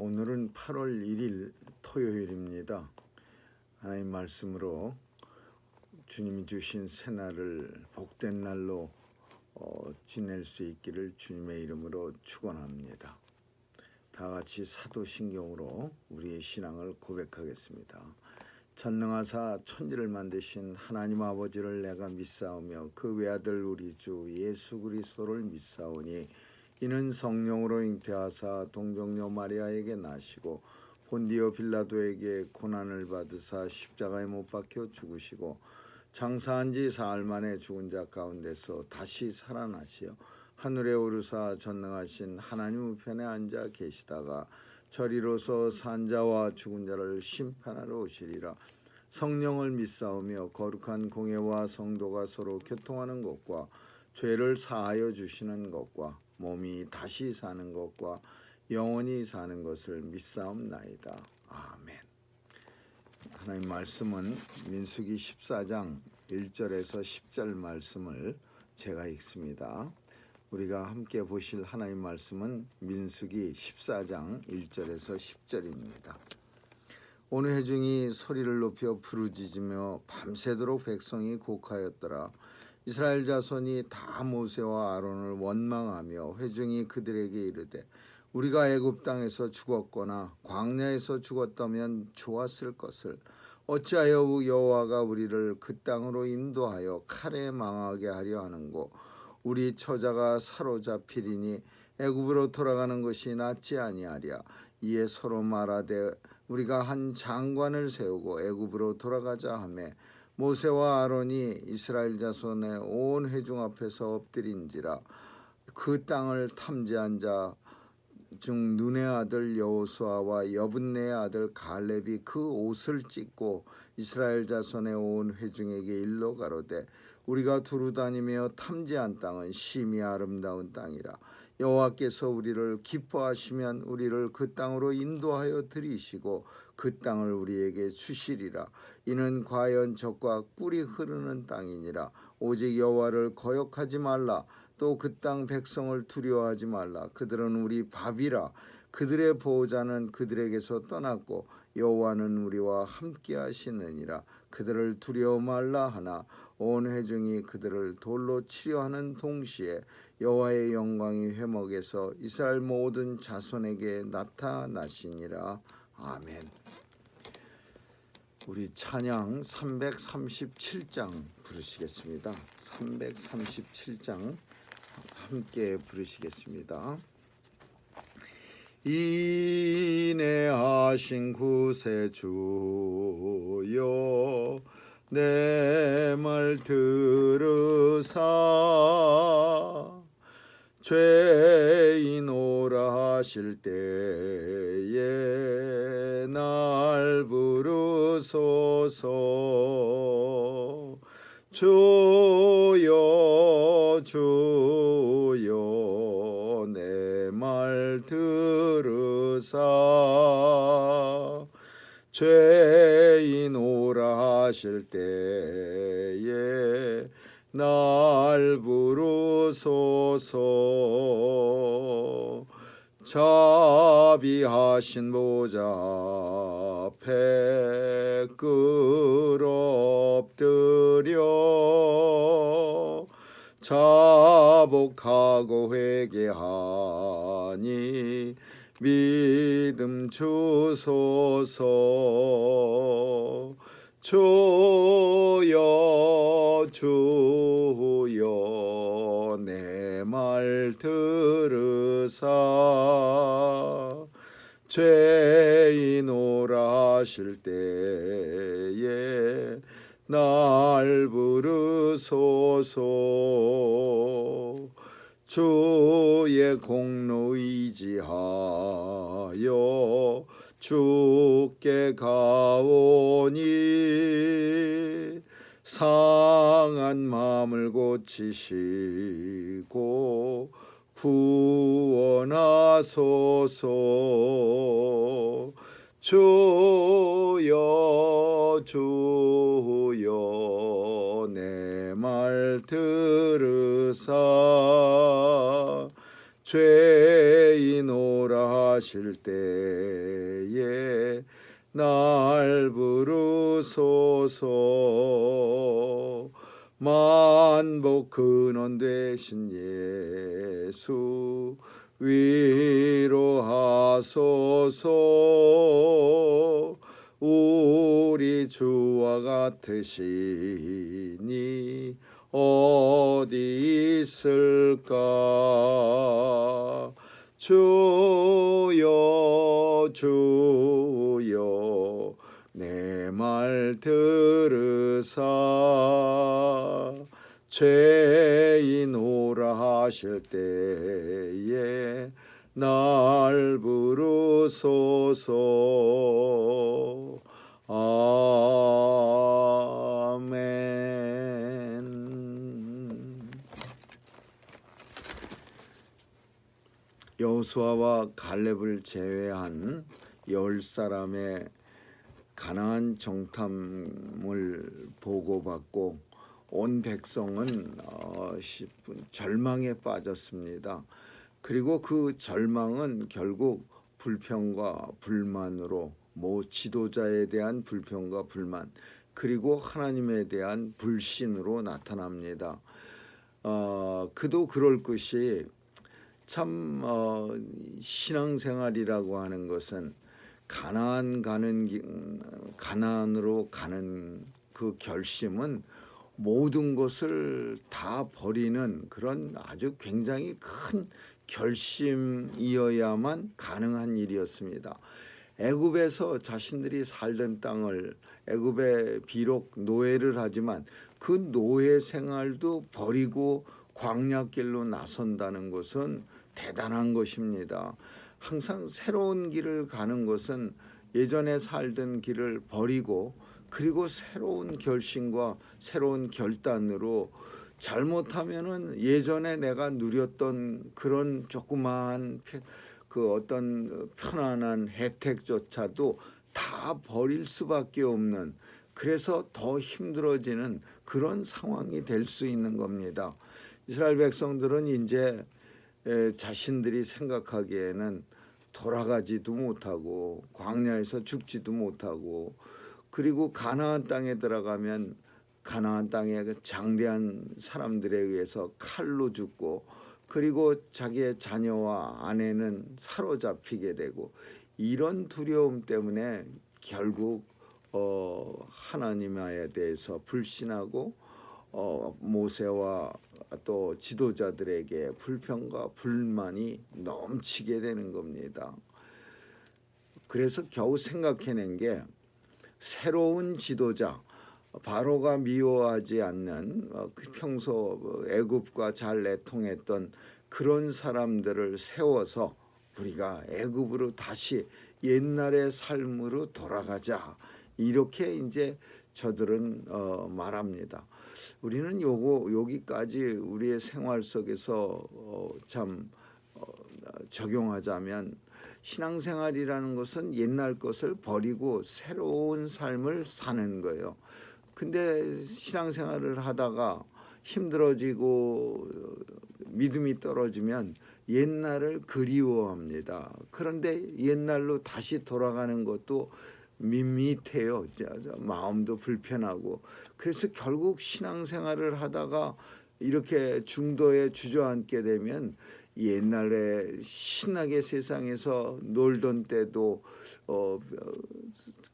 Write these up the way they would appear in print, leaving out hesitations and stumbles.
오늘은 8월 1일 토요일입니다. 하나님 말씀으로 주님이 주신 새날을 복된 날로 지낼 수 있기를 주님의 이름으로 축원합니다. 다 같이 사도신경으로 우리의 신앙을 고백하겠습니다. 전능하사 천지를 만드신 하나님 아버지를 내가 믿사오며 그 외아들 우리 주 예수 그리스도를 믿사오니 이는 성령으로 잉태하사 동정녀 마리아에게 나시고 본디오 빌라도에게 고난을 받으사 십자가에 못 박혀 죽으시고 장사한 지 사흘 만에 죽은 자 가운데서 다시 살아나시어 하늘에 오르사 전능하신 하나님 우편에 앉아 계시다가 저리로서 산 자와 죽은 자를 심판하러 오시리라. 성령을 믿사오며 거룩한 공예와 성도가 서로 교통하는 것과 죄를 사하여 주시는 것과 몸이 다시 사는 것과 영원히 사는 것을 믿사옵나이다. 아멘. 하나님 말씀은 민수기 14장 1절에서 10절 말씀을 제가 읽습니다. 우리가 함께 보실 하나님 말씀은 민수기 14장 1절에서 10절입니다. 온 회중이 소리를 높여 부르짖으며 밤새도록 백성이 곡하였더라. 이스라엘 자손이 다 모세와 아론을 원망하며 회중이 그들에게 이르되 우리가 애굽 땅에서 죽었거나 광야에서 죽었다면 좋았을 것을 어찌하여 여호와가 우리를 그 땅으로 인도하여 칼에 망하게 하려 하는고 우리 처자가 사로잡히리니 애굽으로 돌아가는 것이 낫지 아니하랴. 이에 서로 말하되 우리가 한 장관을 세우고 애굽으로 돌아가자 하매 모세와 아론이 이스라엘 자손의 온 회중 앞에서 엎드린지라. 그 땅을 탐지한 자 중 눈의 아들 여호수아와 여분네의 아들 갈렙이 그 옷을 찢고 이스라엘 자손의 온 회중에게 일러 가로되 우리가 두루 다니며 탐지한 땅은 심히 아름다운 땅이라. 여호와께서 우리를 기뻐하시면 우리를 그 땅으로 인도하여 들이시고 그 땅을 우리에게 주시리라. 이는 과연 젖과 꿀이 흐르는 땅이니라. 오직 여호와를 거역하지 말라. 또 그 땅 백성을 두려워하지 말라. 그들은 우리 밥이라. 그들의 보호자는 그들에게서 떠났고 여호와는 우리와 함께 하시느니라. 그들을 두려워 말라 하나 온 회중이 그들을 돌로 치려 하는 동시에 여호와의 영광이 회목에서 이스라엘 모든 자손에게 나타나시니라. 아멘. 우리 찬양 337장 부르시겠습니다. 337장 함께 부르시겠습니다. 인내하신 구세주여 내 말 들으사 죄인 오라 하실 때에 날 부르소서. 주여 주여 내 말 들으사 죄인 오라 하실 때에 날 부르소서. 자비하신 보좌 앞에 엎드려 자복하고 회개하니 믿음 주소서. 주여 주여 내 말 들으사 죄인 오라 하실 때에 날 부르소서. 주의 공로 의지하여 주께 가오니 상한 마음을 고치시고 구원하소서. 주여 주여 내 말 들으사 죄인 오라 하실 때에 날 부르소서. 만복 근원 되신 예수 위로하소서. 우리 주와 같으시니 어디 있을까. 주여 주여 내 말 들으사 죄인 오라 하실 때에 날 부르소서. 아멘. 여호수아와 갈렙을 제외한 10사람의 가나안 정탐을 보고받고 온 백성은 절망에 빠졌습니다. 그리고 그 절망은 결국 불평과 불만으로 지도자에 대한 불평과 불만, 그리고 하나님에 대한 불신으로 나타납니다. 그도 그럴 것이 참 신앙생활이라고 하는 것은 가나안으로 가는 그 결심은 모든 것을 다 버리는 그런 아주 굉장히 큰 결심이어야만 가능한 일이었습니다. 애굽에서 자신들이 살던 땅을, 애굽에 비록 노예를 하지만 그 노예 생활도 버리고 광야길로 나선다는 것은 대단한 것입니다. 항상 새로운 길을 가는 것은 예전에 살던 길을 버리고 그리고 새로운 결심과 새로운 결단으로, 잘못하면은 예전에 내가 누렸던 그런 조그마한 그 어떤 편안한 혜택조차도 다 버릴 수밖에 없는, 그래서 더 힘들어지는 그런 상황이 될 수 있는 겁니다. 이스라엘 백성들은 이제 자신들이 생각하기에는 돌아가지도 못하고 광야에서 죽지도 못하고, 그리고 가나안 땅에 들어가면 가나안 땅의 그 장대한 사람들에 의해서 칼로 죽고, 그리고 자기의 자녀와 아내는 사로잡히게 되고, 이런 두려움 때문에 결국 하나님에 대해서 불신하고 모세와 또 지도자들에게 불평과 불만이 넘치게 되는 겁니다. 그래서 겨우 생각해낸 게 새로운 지도자, 바로가 미워하지 않는 평소 애굽과 잘 내통했던 그런 사람들을 세워서 우리가 애굽으로 다시 옛날의 삶으로 돌아가자, 이렇게 이제 저들은 말합니다. 우리는 여기까지 우리의 생활 속에서 적용하자면, 신앙생활이라는 것은 옛날 것을 버리고 새로운 삶을 사는 거예요. 근데 신앙생활을 하다가 힘들어지고 믿음이 떨어지면 옛날을 그리워합니다. 그런데 옛날로 다시 돌아가는 것도 밋밋해요. 마음도 불편하고. 그래서 결국 신앙생활을 하다가 이렇게 중도에 주저앉게 되면 옛날에 신나게 세상에서 놀던 때도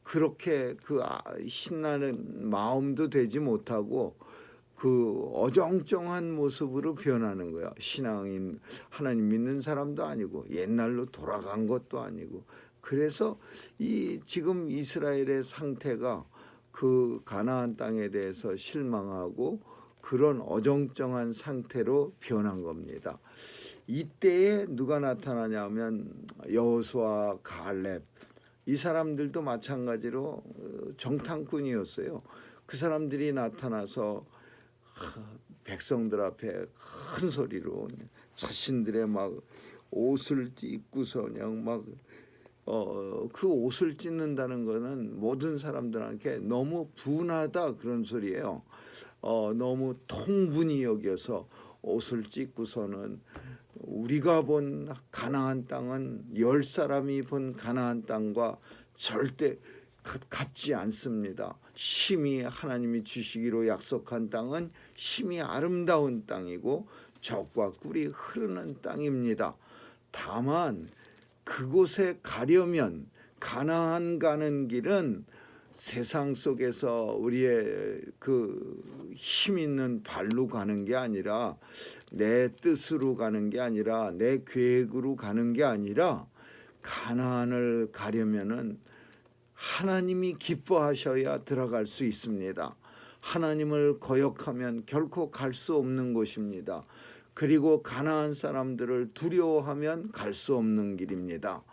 그렇게 그 신나는 마음도 되지 못하고 그 어정쩡한 모습으로 변하는 거야. 신앙인, 하나님 믿는 사람도 아니고 옛날로 돌아간 것도 아니고. 그래서 지금 이스라엘의 상태가 그 가나안 땅에 대해서 실망하고 그런 어정쩡한 상태로 변한 겁니다. 이때에 누가 나타나냐면 여호수아, 갈렙, 이 사람들도 마찬가지로 정탐꾼이었어요. 그 사람들이 나타나서 백성들 앞에 큰 소리로 자신들의 막 옷을 찢고서 그냥 막 그 옷을 찢는다는 거는 모든 사람들한테 너무 분하다 그런 소리예요. 너무 통분이 여겨서 옷을 찢고서는 우리가 본 가나안 땅은 10사람이 본 가나안 땅과 절대 같지 않습니다. 심히 하나님이 주시기로 약속한 땅은 심히 아름다운 땅이고 젖과 꿀이 흐르는 땅입니다. 다만 그곳에 가려면 가나안 가는 길은 세상 속에서 우리의 그 힘 있는 발로 가는 게 아니라, 내 뜻으로 가는 게 아니라, 내 계획으로 가는 게 아니라, 가나안을 가려면은 하나님이 기뻐하셔야 들어갈 수 있습니다. 하나님을 거역하면 결코 갈 수 없는 곳입니다. 그리고 가나안 사람들을 두려워하면 갈 수 없는 길입니다.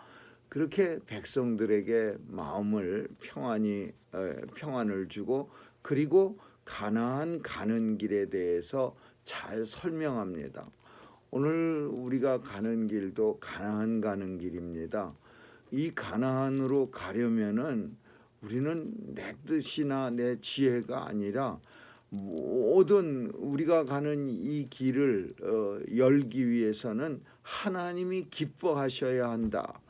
그렇게 백성들에게 마음을 평안을 주고, 그리고 가나안 가는 길에 대해서 잘 설명합니다. 오늘 우리가 가는 길도 가나안 가는 길입니다. 이 가나안으로 가려면은 우리는 내 뜻이나 내 지혜가 아니라 모든 우리가 가는 이 길을 열기 위해서는 하나님이 기뻐하셔야 한다.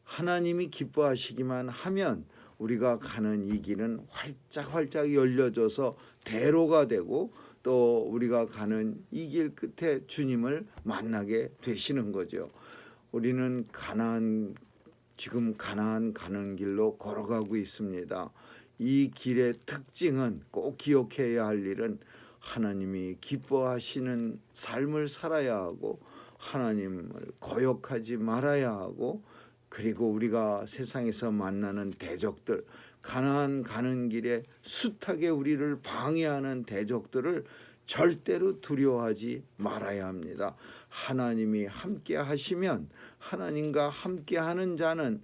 하나님이 기뻐하시기만 하면 우리가 가는 이 길은 활짝활짝 열려져서 대로가 되고, 또 우리가 가는 이 길 끝에 주님을 만나게 되시는 거죠. 우리는 지금 가나안 가는 길로 걸어가고 있습니다. 이 길의 특징은, 꼭 기억해야 할 일은, 하나님이 기뻐하시는 삶을 살아야 하고, 하나님을 거역하지 말아야 하고, 그리고 우리가 세상에서 만나는 대적들, 가나안 가는 길에 숱하게 우리를 방해하는 대적들을 절대로 두려워하지 말아야 합니다. 하나님이 함께 하시면, 하나님과 함께 하는 자는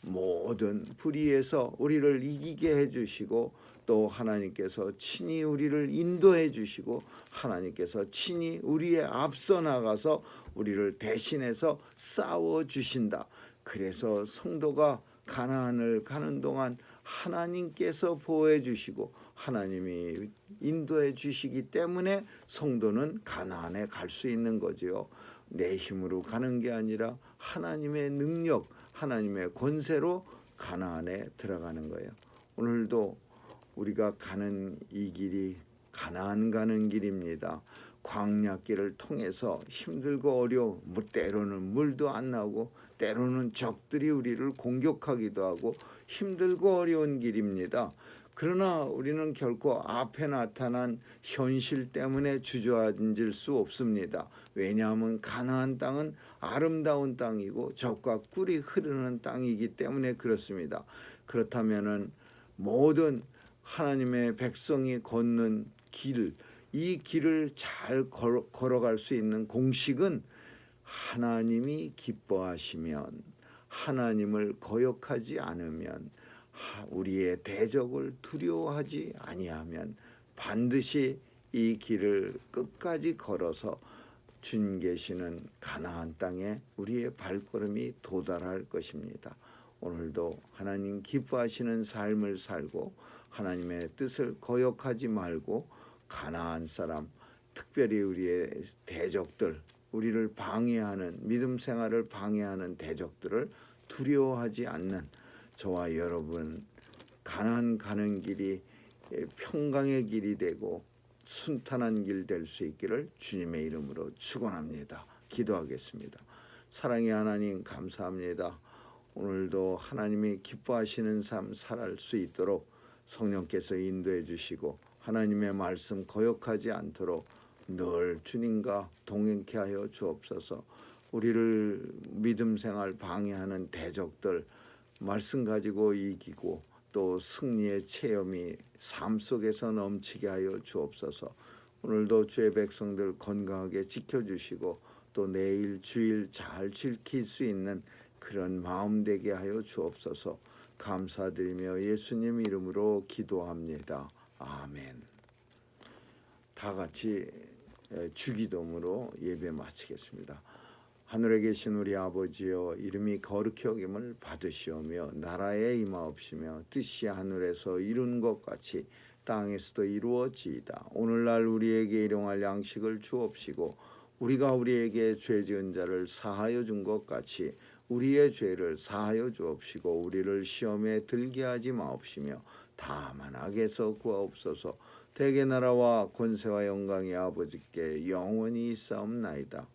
모든 불의에서 우리를 이기게 해주시고, 또 하나님께서 친히 우리를 인도해 주시고, 하나님께서 친히 우리의 앞서 나가서 우리를 대신해서 싸워 주신다. 그래서 성도가 가나안을 가는 동안 하나님께서 보호해 주시고 하나님이 인도해 주시기 때문에 성도는 가나안에 갈 수 있는 거지요. 내 힘으로 가는 게 아니라 하나님의 능력, 하나님의 권세로 가나안에 들어가는 거예요. 오늘도 우리가 가는 이 길이 가나안 가는 길입니다. 광야길을 통해서 힘들고 어려워, 때로는 물도 안 나오고, 때로는 적들이 우리를 공격하기도 하고 힘들고 어려운 길입니다. 그러나 우리는 결코 앞에 나타난 현실 때문에 주저앉을 수 없습니다. 왜냐하면 가나안 땅은 아름다운 땅이고 젖과 꿀이 흐르는 땅이기 때문에 그렇습니다. 그렇다면은 모든 하나님의 백성이 걷는 길, 이 길을 잘 걸어갈 수 있는 공식은, 하나님이 기뻐하시면, 하나님을 거역하지 않으면, 우리의 대적을 두려워하지 아니하면 반드시 이 길을 끝까지 걸어서 주님 계시는 가나안 땅에 우리의 발걸음이 도달할 것입니다. 오늘도 하나님 기뻐하시는 삶을 살고 하나님의 뜻을 거역하지 말고, 가나안 사람, 특별히 우리의 대적들, 우리를 방해하는, 믿음 생활을 방해하는 대적들을 두려워하지 않는 저와 여러분, 가나안 가는 길이 평강의 길이 되고 순탄한 길 될 수 있기를 주님의 이름으로 축원합니다. 기도하겠습니다. 사랑의 하나님, 감사합니다. 오늘도 하나님이 기뻐하시는 삶 살아갈 수 있도록 성령께서 인도해 주시고, 하나님의 말씀 거역하지 않도록 늘 주님과 동행케 하여 주옵소서. 우리를 믿음 생활 방해하는 대적들 말씀 가지고 이기고, 또 승리의 체험이 삶 속에서 넘치게 하여 주옵소서. 오늘도 주의 백성들 건강하게 지켜주시고, 또 내일 주일 잘 지킬 수 있는 그런 마음 되게 하여 주옵소서. 감사드리며 예수님 이름으로 기도합니다. 아멘. 다 같이 주기도문으로 예배 마치겠습니다. 하늘에 계신 우리 아버지여, 이름이 거룩히 여김을 받으시오며 나라에 임하옵시며 뜻이 하늘에서 이룬 것 같이 땅에서도 이루어지이다. 오늘날 우리에게 일용할 양식을 주옵시고 우리가 우리에게 죄 지은 자를 사하여 준 것 같이 우리의 죄를 사하여 주옵시고 우리를 시험에 들게 하지 마옵시며 다만 악에서 구하옵소서. 대개 나라와 권세와 영광이 아버지께 영원히 있사옵나이다.